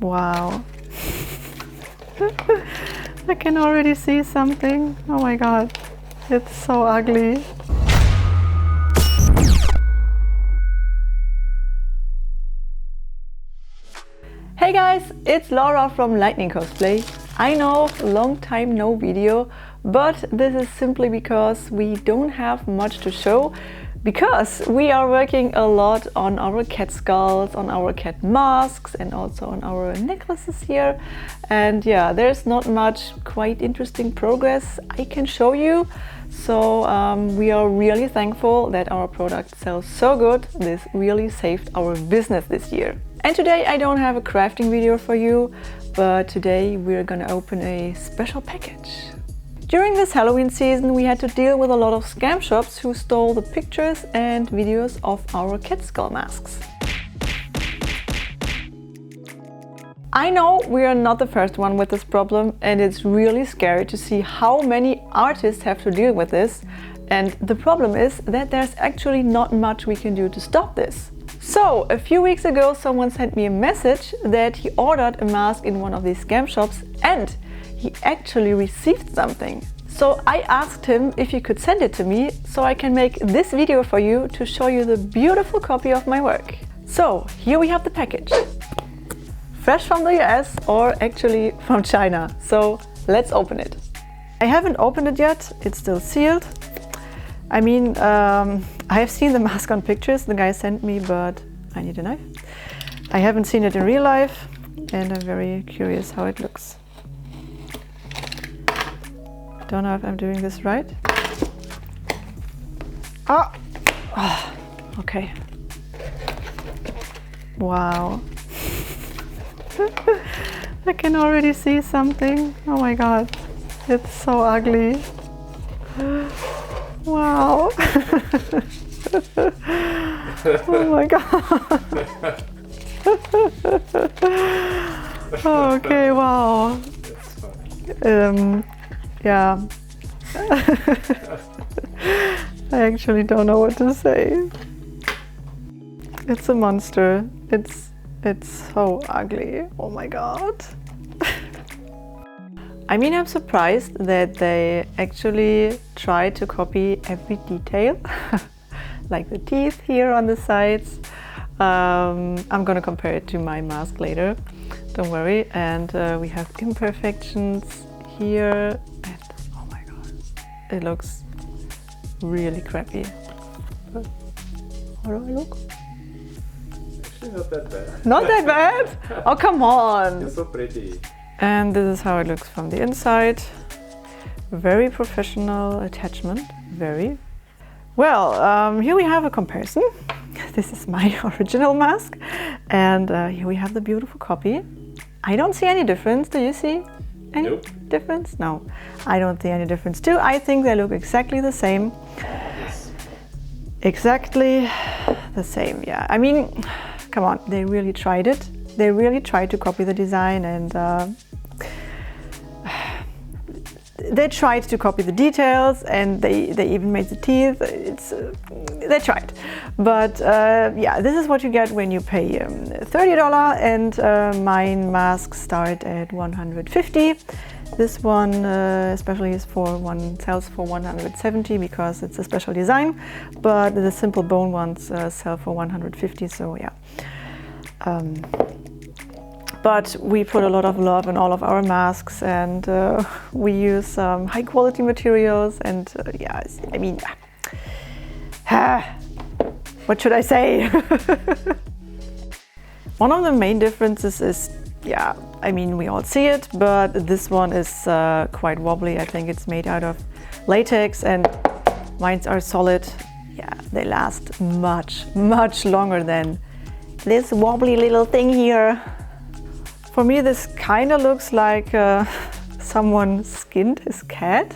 Wow. I can already see something. Oh my god, it's so ugly. Hey guys, it's Laura from Lightning Cosplay. I know, long time no video, but this is simply because we don't have much to show, because we are working a lot on our cat skulls, on our cat masks, and also on our necklaces here. And yeah, there's not much quite interesting progress I can show you. So we are really thankful that our product sells so good. This really saved our business this year. And today I don't have a crafting video for you, but today we're gonna open a special package. During this Halloween season we had to deal with a lot of scam shops who stole the pictures and videos of our cat skull masks. I know we are not the first one with this problem, and it's really scary to see how many artists have to deal with this. And the problem is that there's actually not much we can do to stop this. So, a few weeks ago someone sent me a message that he ordered a mask in one of these scam shops and he actually received something. So I asked him if he could send it to me so I can make this video for you to show you the beautiful copy of my work. So, here we have the package. Fresh from the US, or actually from China. So, let's open it. I haven't opened it yet, it's still sealed. I mean, I have seen the mask on pictures the guy sent me, but I need a knife. I haven't seen it in real life, and I'm very curious how it looks. Don't know if I'm doing this right. Oh, okay. Wow. I can already see something. Oh my god, it's so ugly. Wow. Oh my god. Okay, wow. Yeah. I actually don't know what to say. It's a monster. It's so ugly. Oh my god. I mean, I'm surprised that they actually try to copy every detail, like the teeth here on the sides. I'm gonna compare it to my mask later, don't worry. And we have imperfections here, and oh my god, it looks really crappy. But how do I look? Actually not that bad. Not that bad? Oh, come on! You're so pretty. And this is how it looks from the inside. Very professional attachment, very. Well, here we have a comparison. This is my original mask, and here we have the beautiful copy. I don't see any difference. Do you see any difference? No, I don't see any difference too. I think they look exactly the same. Yes. Exactly the same, yeah. I mean, come on, they really tried it. They really tried to copy the design, and they tried to copy the details, and they even made the teeth. They tried. But yeah, this is what you get when you pay $30, and mine masks start at $150. This one especially is sells for $170 because it's a special design, but the simple bone ones sell for $150, so yeah. But we put a lot of love in all of our masks, and we use high quality materials, and yeah, I mean, what should I say? One of the main differences is, yeah, I mean, we all see it, but this one is quite wobbly. I think it's made out of latex, and mine are solid. Yeah, they last much, much longer than this wobbly little thing here. For me, this kind of looks like someone skinned his cat.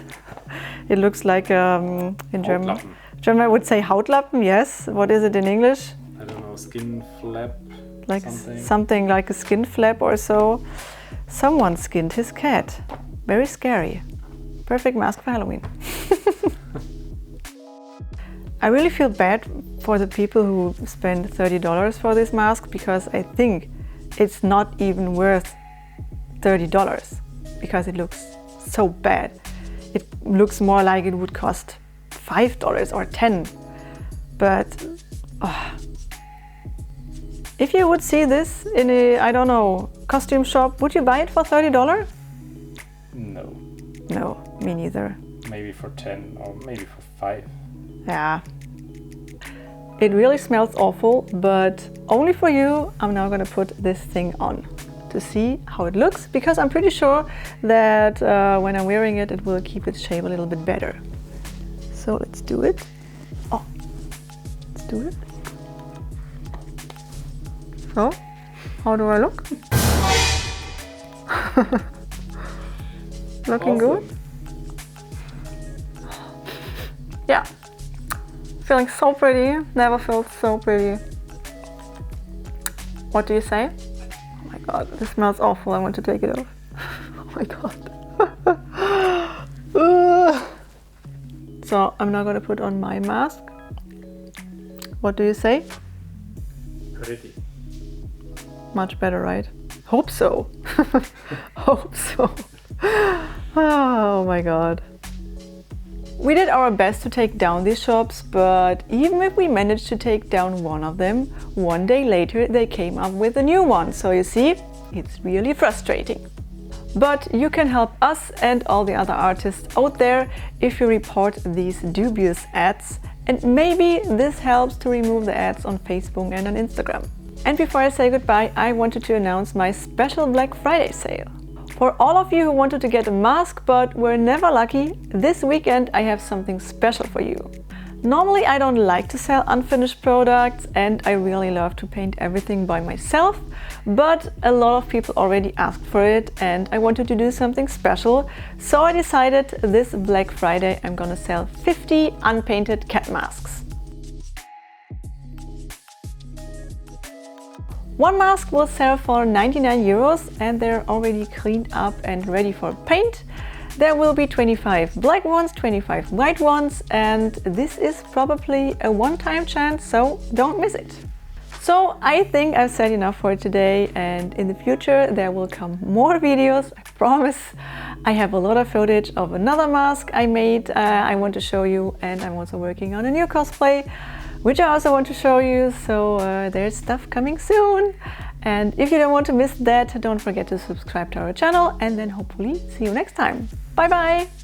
It looks like, in German I would say Hautlappen, yes. What is it in English? I don't know, skin flap? Like something like a skin flap or so. Someone skinned his cat. Very scary. Perfect mask for Halloween. I really feel bad for the people who spend $30 for this mask, because I think it's not even worth $30 because it looks so bad. It looks more like it would cost $5 or $10. But if you would see this in a, I don't know, costume shop, would you buy it for $30? No. No, me neither. Maybe for 10 or maybe for 5. Yeah. It really smells awful, but only for you, I'm now gonna put this thing on to see how it looks, because I'm pretty sure that when I'm wearing it, it will keep its shape a little bit better. So let's do it. Oh, let's do it. So, how do I look? Looking good? Yeah. Feeling so pretty. Never felt so pretty. What do you say? Oh my god, this smells awful. I want to take it off. Oh my god. So I'm now gonna put on my mask. What do you say? Pretty. Much better, right? Hope so. Hope so. Oh my god. We did our best to take down these shops, but even if we managed to take down one of them, one day later they came up with a new one. So you see, it's really frustrating. But you can help us and all the other artists out there if you report these dubious ads, and maybe this helps to remove the ads on Facebook and on Instagram. And before I say goodbye, I wanted to announce my special Black Friday sale. For all of you who wanted to get a mask but were never lucky, this weekend I have something special for you. Normally I don't like to sell unfinished products and I really love to paint everything by myself, but a lot of people already asked for it and I wanted to do something special, so I decided this Black Friday I'm gonna sell 50 unpainted cat masks. One mask will sell for 99 euros and they're already cleaned up and ready for paint. There will be 25 black ones, 25 white ones, and this is probably a one-time chance, so don't miss it. So I think I've said enough for today, and in the future there will come more videos, I promise. I have a lot of footage of another mask I made I want to show you, and I'm also working on a new cosplay which I also want to show you, so there's stuff coming soon. And if you don't want to miss that, don't forget to subscribe to our channel, and then hopefully see you next time. Bye bye!